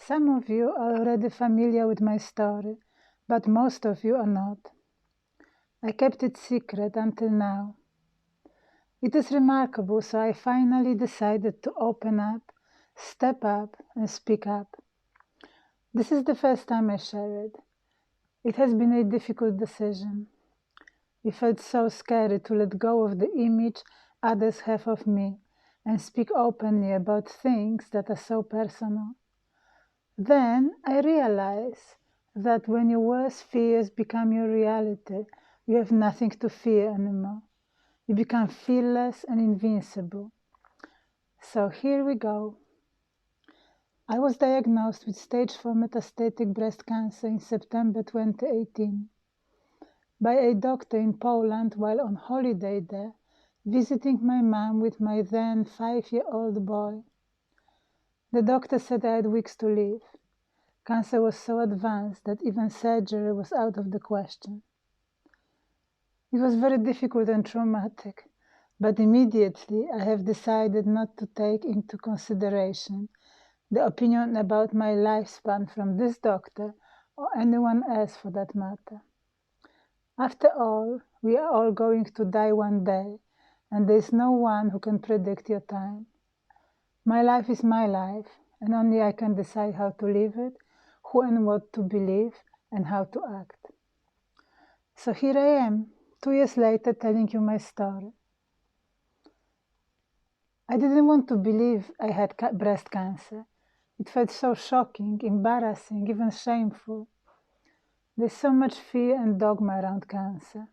Some of you are already familiar with my story, but most of you are not. I kept it secret until now. It is remarkable, so I finally decided to open up, step up, and speak up. This is the first time I share it. It has been a difficult decision. It felt so scary to let go of the image others have of me and speak openly about things that are so personal. Then I realized that when your worst fears become your reality, you have nothing to fear anymore. You become fearless and invincible. So here we go. I was diagnosed with stage 4 metastatic breast cancer in September 2018 by a doctor in Poland while on holiday there, visiting my mom with my then 5-year-old boy. The doctor said I had weeks to live. Cancer was so advanced that even surgery was out of the question. It was very difficult and traumatic, but immediately I have decided not to take into consideration the opinion about my lifespan from this doctor or anyone else for that matter. After all, we are all going to die one day, and there is no one who can predict your time. My life is my life, and only I can decide how to live it, who and what to believe, and how to act. So here I am, 2 years later, telling you my story. I didn't want to believe I had breast cancer. It felt so shocking, embarrassing, even shameful. There's so much fear and dogma around cancer.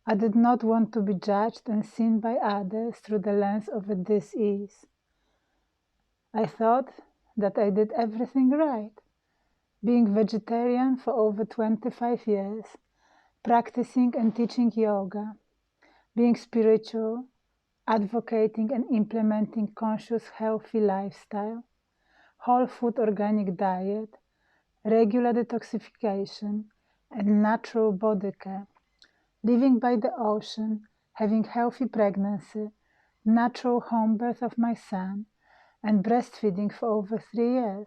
I did not want to be judged and seen by others through the lens of a disease. I thought that I did everything right, being vegetarian for over 25 years, practicing and teaching yoga, being spiritual, advocating and implementing conscious, healthy lifestyle, whole food organic diet, regular detoxification, and natural body care, living by the ocean, having healthy pregnancy, natural home birth of my son, and breastfeeding for over 3 years.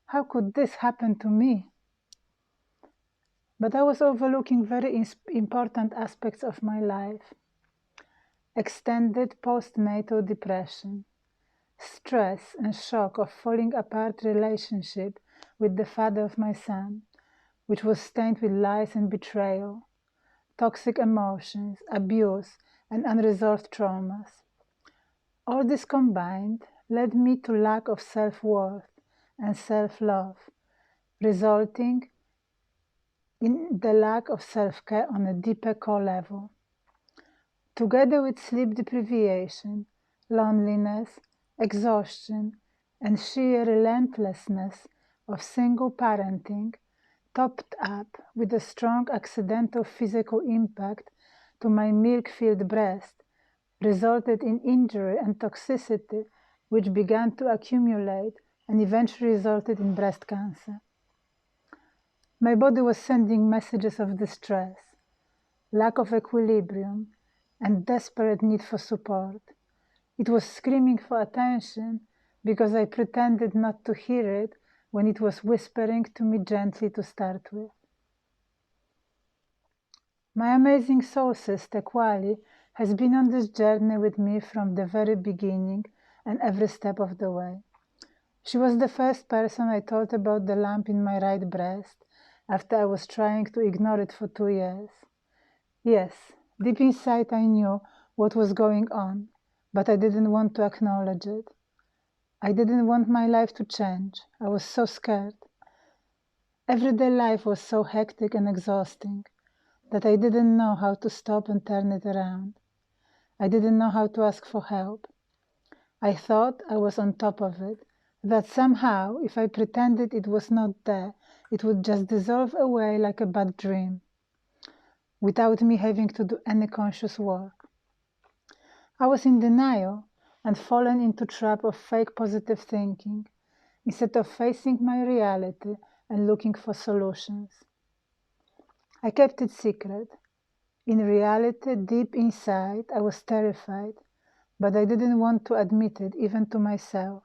How could this happen to me? But I was overlooking very important aspects of my life. Extended postnatal depression, stress and shock of falling apart relationship with the father of my son, which was stained with lies and betrayal, toxic emotions, abuse, and unresolved traumas. All this combined led me to lack of self-worth and self-love, resulting in the lack of self-care on a deeper core level. Together with sleep deprivation, loneliness, exhaustion, and sheer relentlessness of single parenting, topped up with a strong accidental physical impact to my milk-filled breast, resulted in injury and toxicity which began to accumulate and eventually resulted in breast cancer. My body was sending messages of distress, lack of equilibrium, and desperate need for support. It was screaming for attention because I pretended not to hear it when it was whispering to me gently to start with. My amazing soul sister, Kwali, has been on this journey with me from the very beginning and every step of the way. She was the first person I told about the lump in my right breast after I was trying to ignore it for 2 years. Yes, deep inside I knew what was going on, but I didn't want to acknowledge it. I didn't want my life to change. I was so scared. Everyday life was so hectic and exhausting that I didn't know how to stop and turn it around. I didn't know how to ask for help. I thought I was on top of it, that somehow, if I pretended it was not there, it would just dissolve away like a bad dream, without me having to do any conscious work. I was in denial and fallen into the trap of fake positive thinking, instead of facing my reality and looking for solutions. I kept it secret. In reality, deep inside, I was terrified, but I didn't want to admit it even to myself.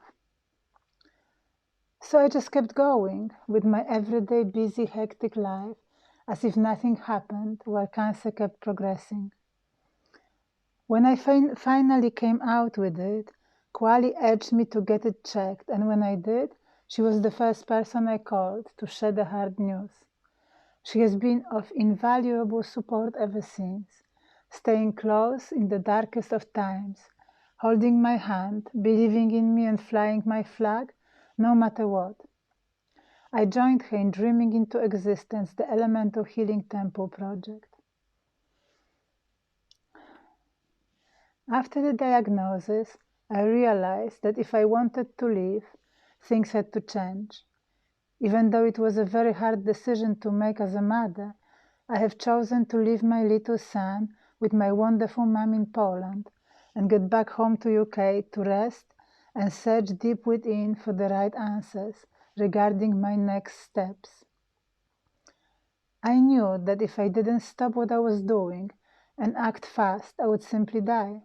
So I just kept going with my everyday busy, hectic life, as if nothing happened while cancer kept progressing. When I finally came out with it, Kwali urged me to get it checked, and when I did, she was the first person I called to share the hard news. She has been of invaluable support ever since, staying close in the darkest of times, holding my hand, believing in me and flying my flag, no matter what. I joined her in dreaming into existence the Elemental Healing Temple project. After the diagnosis, I realized that if I wanted to live, things had to change. Even though it was a very hard decision to make as a mother, I have chosen to leave my little son with my wonderful mom in Poland and get back home to UK to rest and search deep within for the right answers regarding my next steps. I knew that if I didn't stop what I was doing and act fast, I would simply die.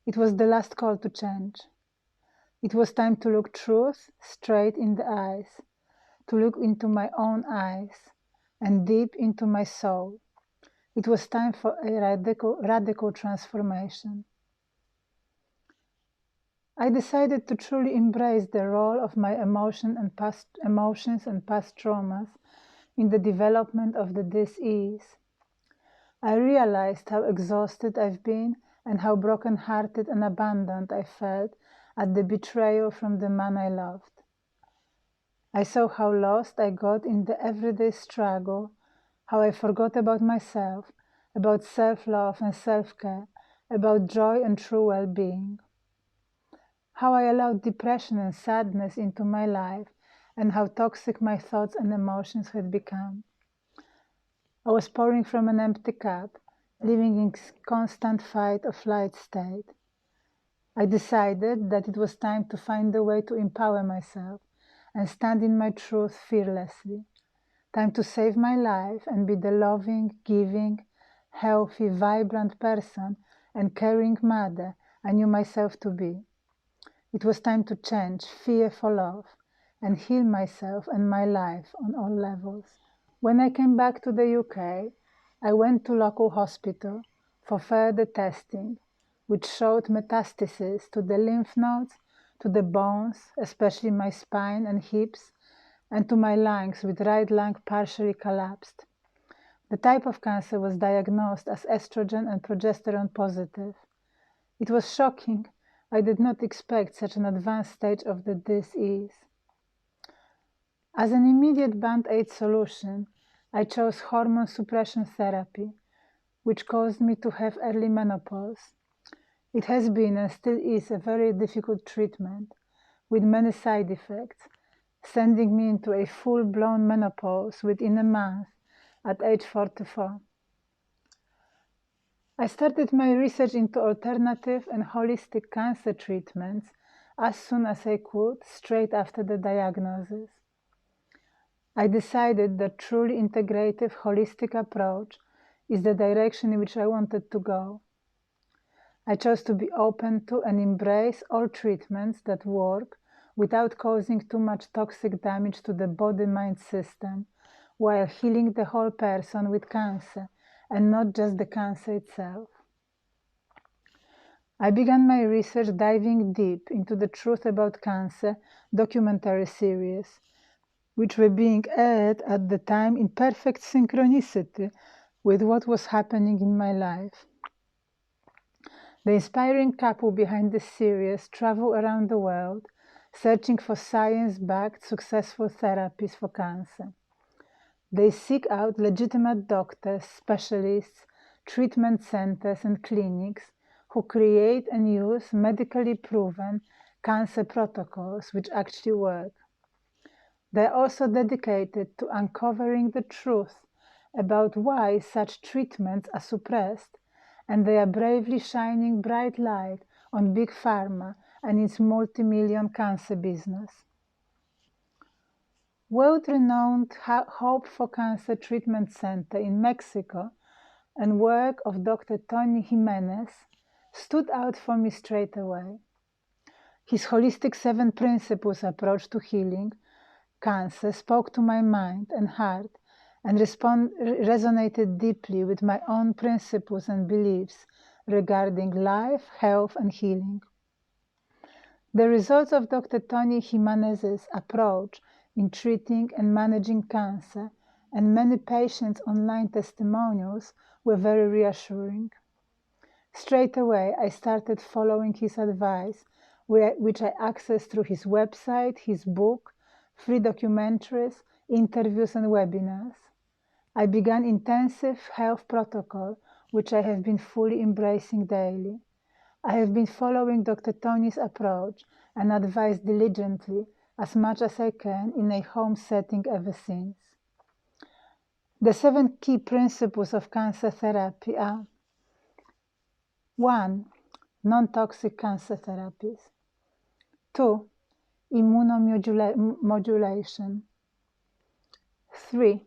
It was the last call to change. It was time to look truth straight in the eyes, to look into my own eyes and deep into my soul. It was time for a radical transformation. I decided to truly embrace the role of my emotions and past traumas in the development of the dis-ease. I realized how exhausted I've been and how broken-hearted and abandoned I felt at the betrayal from the man I loved. I saw how lost I got in the everyday struggle, how I forgot about myself, about self-love and self-care, about joy and true well-being. How I allowed depression and sadness into my life, and how toxic my thoughts and emotions had become. I was pouring from an empty cup, living in constant fight or flight state. I decided that it was time to find a way to empower myself and stand in my truth fearlessly. Time to save my life and be the loving, giving, healthy, vibrant person and caring mother I knew myself to be. It was time to change fear for love and heal myself and my life on all levels. When I came back to the UK, I went to local hospital for further testing, which showed metastases to the lymph nodes, to the bones, especially my spine and hips, and to my lungs, with right lung partially collapsed. The type of cancer was diagnosed as estrogen and progesterone positive. It was shocking. I did not expect such an advanced stage of the disease. As an immediate band-aid solution, I chose hormone suppression therapy, which caused me to have early menopause. It has been and still is a very difficult treatment, with many side effects, sending me into a full-blown menopause within a month at age 44. I started my research into alternative and holistic cancer treatments as soon as I could, straight after the diagnosis. I decided that truly integrative, holistic approach is the direction in which I wanted to go. I chose to be open to and embrace all treatments that work without causing too much toxic damage to the body-mind system, while healing the whole person with cancer, and not just the cancer itself. I began my research diving deep into the Truth About Cancer documentary series, which were being aired at the time in perfect synchronicity with what was happening in my life. The inspiring couple behind the series travel around the world, searching for science-backed successful therapies for cancer. They seek out legitimate doctors, specialists, treatment centers, and clinics who create and use medically proven cancer protocols which actually work. They are also dedicated to uncovering the truth about why such treatments are suppressed, and they are bravely shining bright light on Big Pharma and its multi-million cancer business. World-renowned Hope for Cancer Treatment Center in Mexico and work of Dr. Tony Jimenez stood out for me straight away. His holistic 7 principles approach to healing cancer spoke to my mind and heart and resonated deeply with my own principles and beliefs regarding life, health, and healing. The results of Dr. Tony Jimenez's approach in treating and managing cancer and many patients' online testimonials were very reassuring. Straight away, I started following his advice, which I accessed through his website, his book, free documentaries, interviews, and webinars. I began intensive health protocol, which I have been fully embracing daily. I have been following Dr. Tony's approach and advice diligently as much as I can in a home setting ever since. The 7 key principles of cancer therapy are: 1. Non-toxic cancer therapies. 2. Immunomodulation. 3.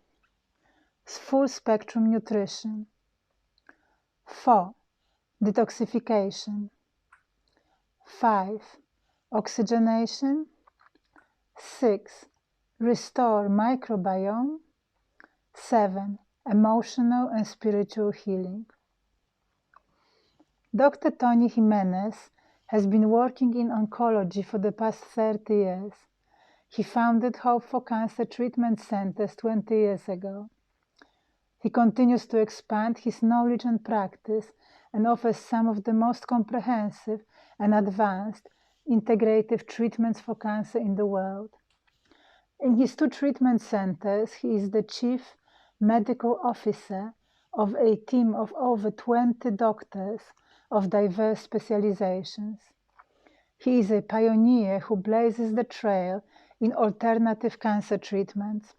Full-spectrum nutrition. 4. Detoxification. 5. Oxygenation. 6. Restore microbiome. 7. Emotional and spiritual healing. Dr. Tony Jimenez has been working in oncology for the past 30 years. He founded Hope for Cancer Treatment Centers 20 years ago. He continues to expand his knowledge and practice and offers some of the most comprehensive and advanced integrative treatments for cancer in the world. In his 2 treatment centers, he is the chief medical officer of a team of over 20 doctors of diverse specializations. He is a pioneer who blazes the trail in alternative cancer treatments,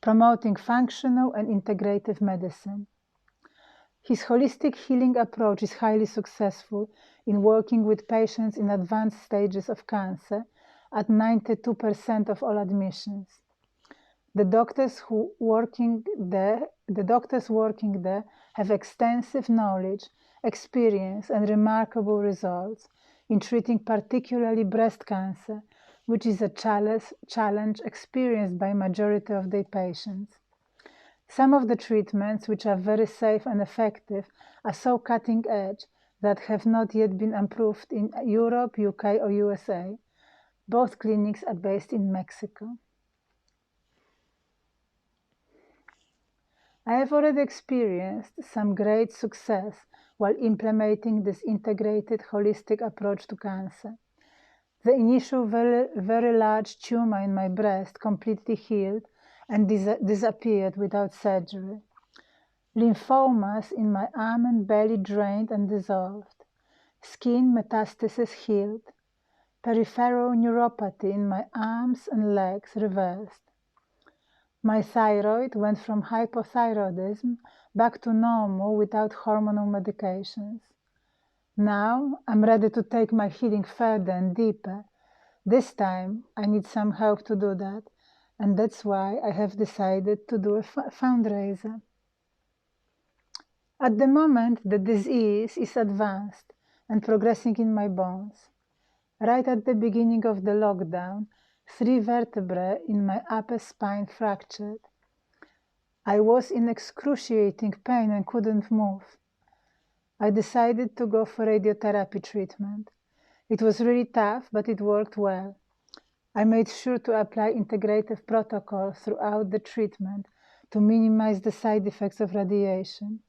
promoting functional and integrative medicine. His holistic healing approach is highly successful in working with patients in advanced stages of cancer at 92% of all admissions. The doctors working there have extensive knowledge, experience, and remarkable results in treating particularly breast cancer, which is a challenge experienced by majority of their patients. Some of the treatments, which are very safe and effective, are so cutting edge that have not yet been approved in Europe, UK, or USA. Both clinics are based in Mexico. I have already experienced some great success while implementing this integrated holistic approach to cancer. The initial very large tumor in my breast completely healed and disappeared without surgery. Lymphomas in my arm and belly drained and dissolved. Skin metastasis healed. Peripheral neuropathy in my arms and legs reversed. My thyroid went from hypothyroidism back to normal without hormonal medications. Now I'm ready to take my healing further and deeper. This time I need some help to do that, and that's why I have decided to do a fundraiser. At the moment, the disease is advanced and progressing in my bones. Right at the beginning of the lockdown, 3 vertebrae in my upper spine fractured. I was in excruciating pain and couldn't move. I decided to go for radiotherapy treatment. It was really tough, but it worked well. I made sure to apply integrative protocol throughout the treatment to minimize the side effects of radiation.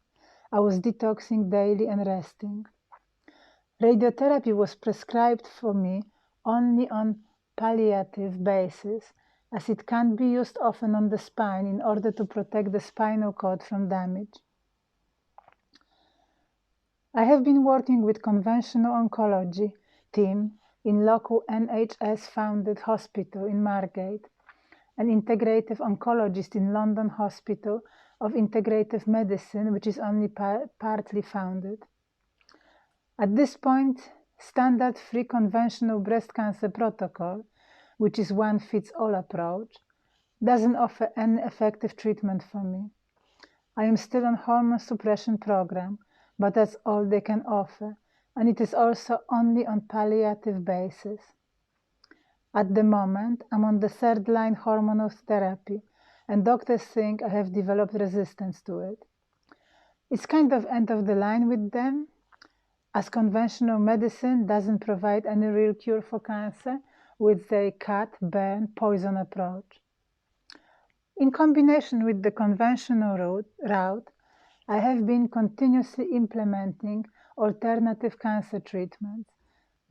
I was detoxing daily and resting. Radiotherapy was prescribed for me only on palliative basis, as it can't be used often on the spine in order to protect the spinal cord from damage. I have been working with conventional oncology team in local NHS-founded hospital in Margate, an integrative oncologist in London Hospital of Integrative Medicine, which is only partly founded. At this point, standard free conventional breast cancer protocol, which is one-fits-all approach, doesn't offer any effective treatment for me. I am still on hormone suppression program, but that's all they can offer, and it is also only on palliative basis. At the moment, I'm on the third-line hormonal therapy, and doctors think I have developed resistance to it. It's kind of end of the line with them, as conventional medicine doesn't provide any real cure for cancer with the cut, burn, poison approach. In combination with the conventional route, I have been continuously implementing alternative cancer treatments,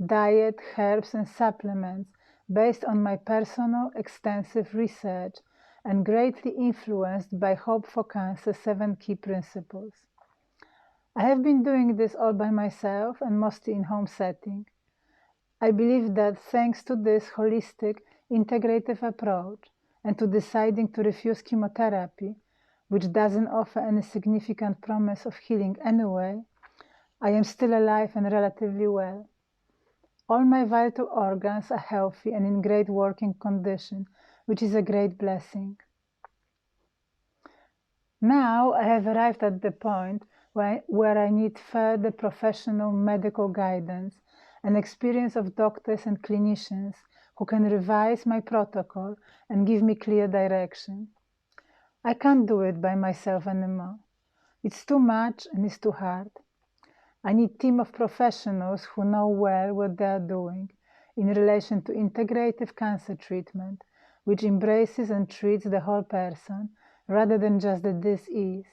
diet, herbs, and supplements based on my personal extensive research and greatly influenced by Hope for Cancer 7 key principles. I have been doing this all by myself and mostly in home setting. I believe that thanks to this holistic, integrative approach and to deciding to refuse chemotherapy, which doesn't offer any significant promise of healing anyway, I am still alive and relatively well. All my vital organs are healthy and in great working condition, which is a great blessing. Now I have arrived at the point where I need further professional medical guidance and experience of doctors and clinicians who can revise my protocol and give me clear direction. I can't do it by myself anymore. It's too much and it's too hard. I need a team of professionals who know well what they are doing in relation to integrative cancer treatment, which embraces and treats the whole person rather than just the disease.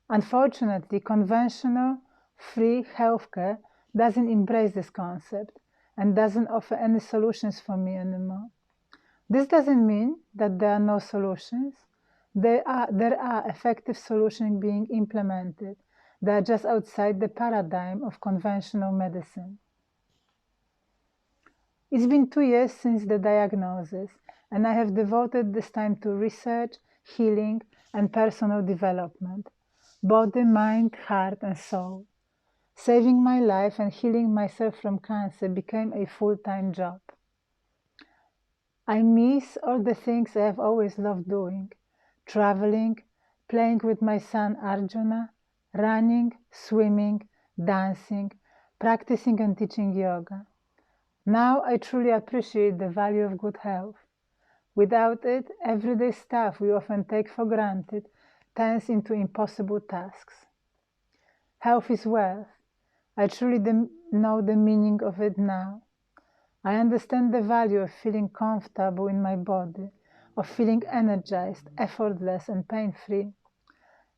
Unfortunately, conventional, free healthcare doesn't embrace this concept and doesn't offer any solutions for me anymore. This doesn't mean that there are no solutions. There are effective solutions being implemented. They are just outside the paradigm of conventional medicine. It's been 2 years since the diagnosis, and I have devoted this time to research, healing, and personal development, body, mind, heart, and soul. Saving my life and healing myself from cancer became a full-time job. I miss all the things I have always loved doing: traveling, playing with my son Arjuna, running, swimming, dancing, practicing and teaching yoga. Now I truly appreciate the value of good health. Without it, everyday stuff we often take for granted turns into impossible tasks. Health is wealth. I truly know the meaning of it now. I understand the value of feeling comfortable in my body, of feeling energized, effortless, and pain-free.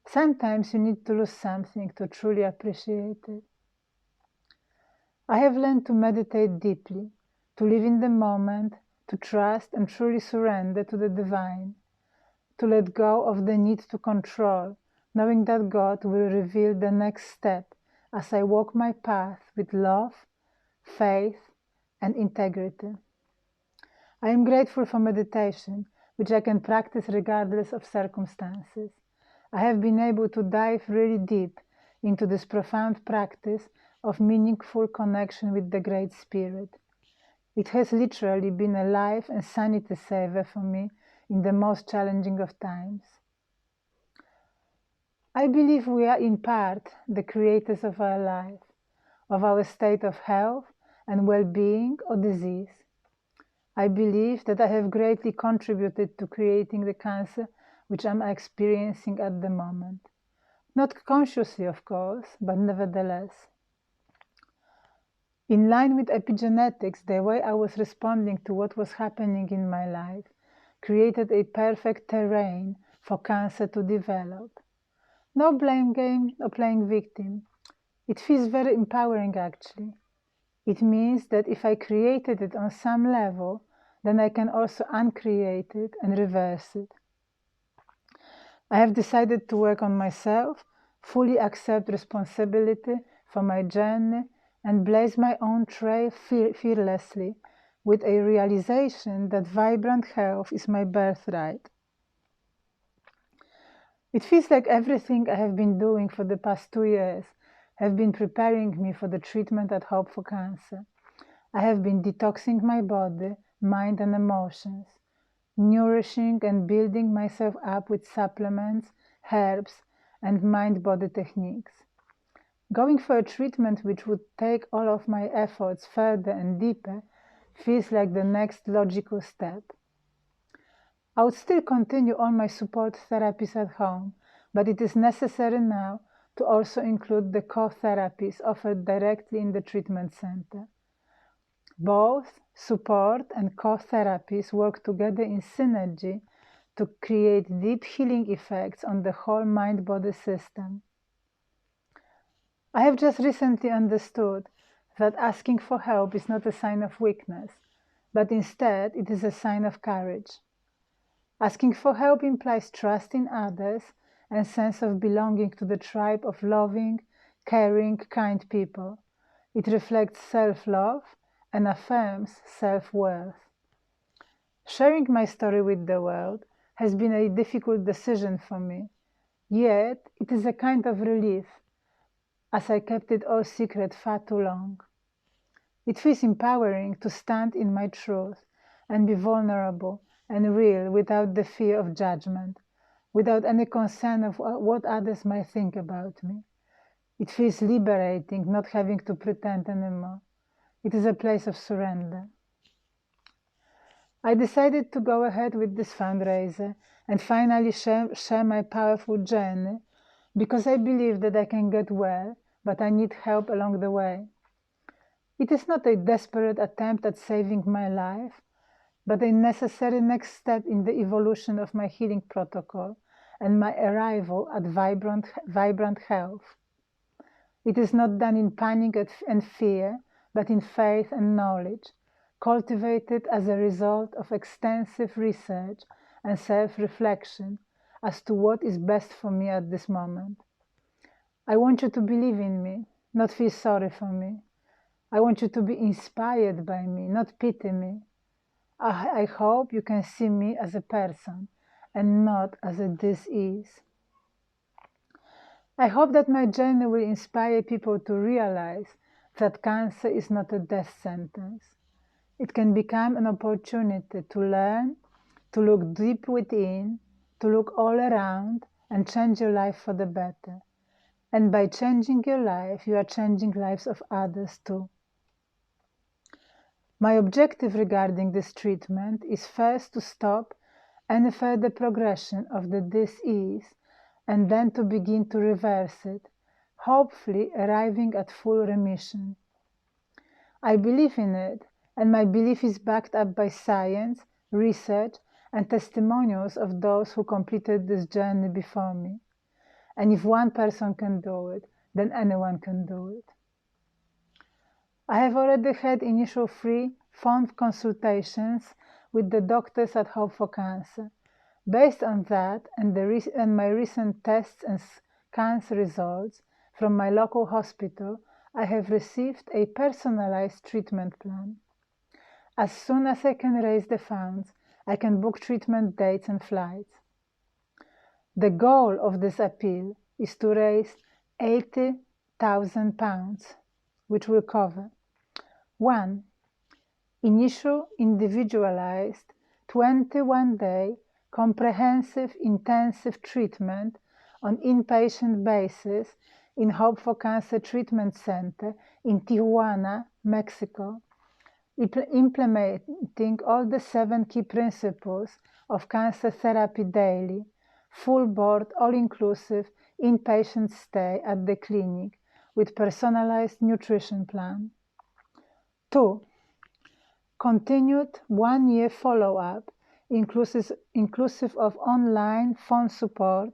Sometimes you need to lose something to truly appreciate it. I have learned to meditate deeply, to live in the moment, to trust and truly surrender to the divine, to let go of the need to control, knowing that God will reveal the next step as I walk my path with love, faith, and integrity. I am grateful for meditation, which I can practice regardless of circumstances. I have been able to dive really deep into this profound practice of meaningful connection with the Great Spirit. It has literally been a life and sanity saver for me in the most challenging of times. I believe we are in part the creators of our life, of our state of health and well-being or disease. I believe that I have greatly contributed to creating the cancer which I'm experiencing at the moment. Not consciously, of course, but nevertheless. In line with epigenetics, the way I was responding to what was happening in my life created a perfect terrain for cancer to develop. No blame game or playing victim. It feels very empowering, actually. It means that if I created it on some level, then I can also uncreate it and reverse it. I have decided to work on myself, fully accept responsibility for my journey, and blaze my own trail fearlessly, with a realization that vibrant health is my birthright. It feels like everything I have been doing for the past 2 years have been preparing me for the treatment at Hope for Cancer. I have been detoxing my body, mind, and emotions, nourishing and building myself up with supplements, herbs, and mind-body techniques. Going for a treatment which would take all of my efforts further and deeper feels like the next logical step. I would still continue all my support therapies at home, but it is necessary now to also include the co-therapies offered directly in the treatment center. Both support and co-therapies work together in synergy to create deep healing effects on the whole mind-body system. I have just recently understood that asking for help is not a sign of weakness, but instead it is a sign of courage. Asking for help implies trust in others and sense of belonging to the tribe of loving, caring, kind people. It reflects self-love and affirms self-worth. Sharing my story with the world has been a difficult decision for me, yet it is a kind of relief, as I kept it all secret far too long. It feels empowering to stand in my truth and be vulnerable and real without the fear of judgment, without any concern of what others might think about me. It feels liberating not having to pretend anymore. It is a place of surrender. I decided to go ahead with this fundraiser and finally share my powerful journey because I believe that I can get well, but I need help along the way. It is not a desperate attempt at saving my life, but a necessary next step in the evolution of my healing protocol and my arrival at vibrant health. It is not done in panic and fear, but in faith and knowledge, cultivated as a result of extensive research and self-reflection as to what is best for me at this moment. I want you to believe in me, not feel sorry for me. I want you to be inspired by me, not pity me. I hope you can see me as a person and not as a disease. I hope that my journey will inspire people to realize that cancer is not a death sentence. It can become an opportunity to learn, to look deep within, to look all around and change your life for the better. And by changing your life, you are changing lives of others too. My objective regarding this treatment is first to stop any further progression of the disease and then to begin to reverse it, hopefully arriving at full remission. I believe in it, and my belief is backed up by science, research, and testimonials of those who completed this journey before me. And if one person can do it, then anyone can do it. I have already had initial free phone consultations with the doctors at Hope for Cancer. Based on that and my recent tests and cancer results from my local hospital, I have received a personalized treatment plan. As soon as I can raise the funds, I can book treatment dates and flights. The goal of this appeal is to raise £80,000, which will cover 1. Initial individualized 21-day comprehensive intensive treatment on inpatient basis in Hope for Cancer Treatment Center in Tijuana, Mexico, implementing all the 7 key principles of cancer therapy daily, full board, all-inclusive inpatient stay at the clinic with personalized nutrition plan. 2. Continued 1-year follow-up, inclusive of online phone support,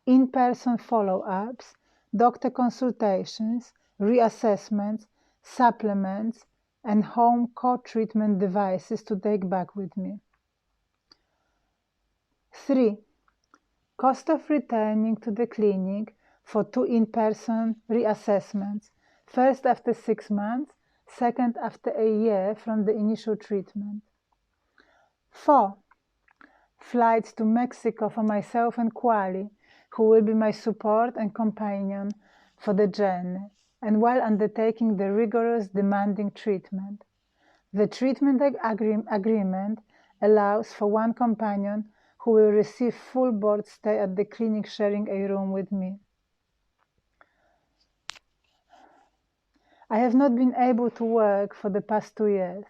in-person follow-ups, doctor consultations, reassessments, supplements, and home co-treatment devices to take back with me. 3. Cost of returning to the clinic for 2 in-person reassessments, first after 6 months, second after a year from the initial treatment. 4. Flights to Mexico for myself and Kwali, who will be my support and companion for the journey, and while undertaking the rigorous, demanding treatment. The treatment agreement allows for 1 companion who will receive full board stay at the clinic sharing a room with me. I have not been able to work for the past 2 years.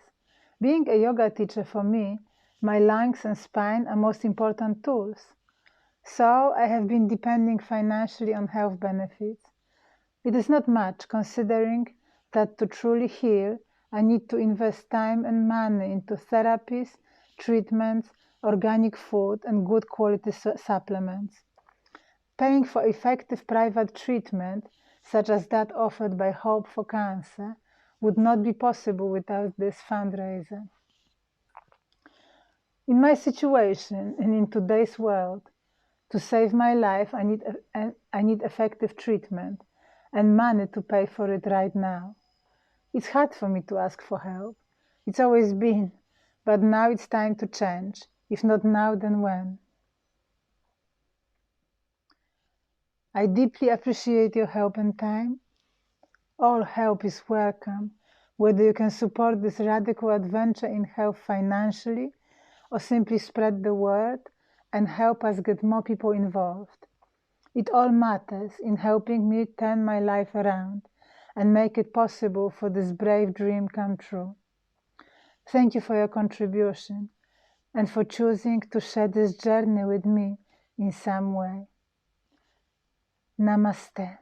Being a yoga teacher for me, my lungs and spine are most important tools. So I have been depending financially on health benefits. It is not much, considering that to truly heal, I need to invest time and money into therapies, treatments, organic food, and good quality supplements. Paying for effective private treatment, such as that offered by Hope for Cancer, would not be possible without this fundraiser. In my situation and in today's world, to save my life, I need effective treatment and money to pay for it right now. It's hard for me to ask for help. It's always been, but now it's time to change. If not now, then when? I deeply appreciate your help and time. All help is welcome, whether you can support this radical adventure in health financially or simply spread the word and help us get more people involved. It all matters in helping me turn my life around and make it possible for this brave dream come true. Thank you for your contribution and for choosing to share this journey with me in some way. Namaste.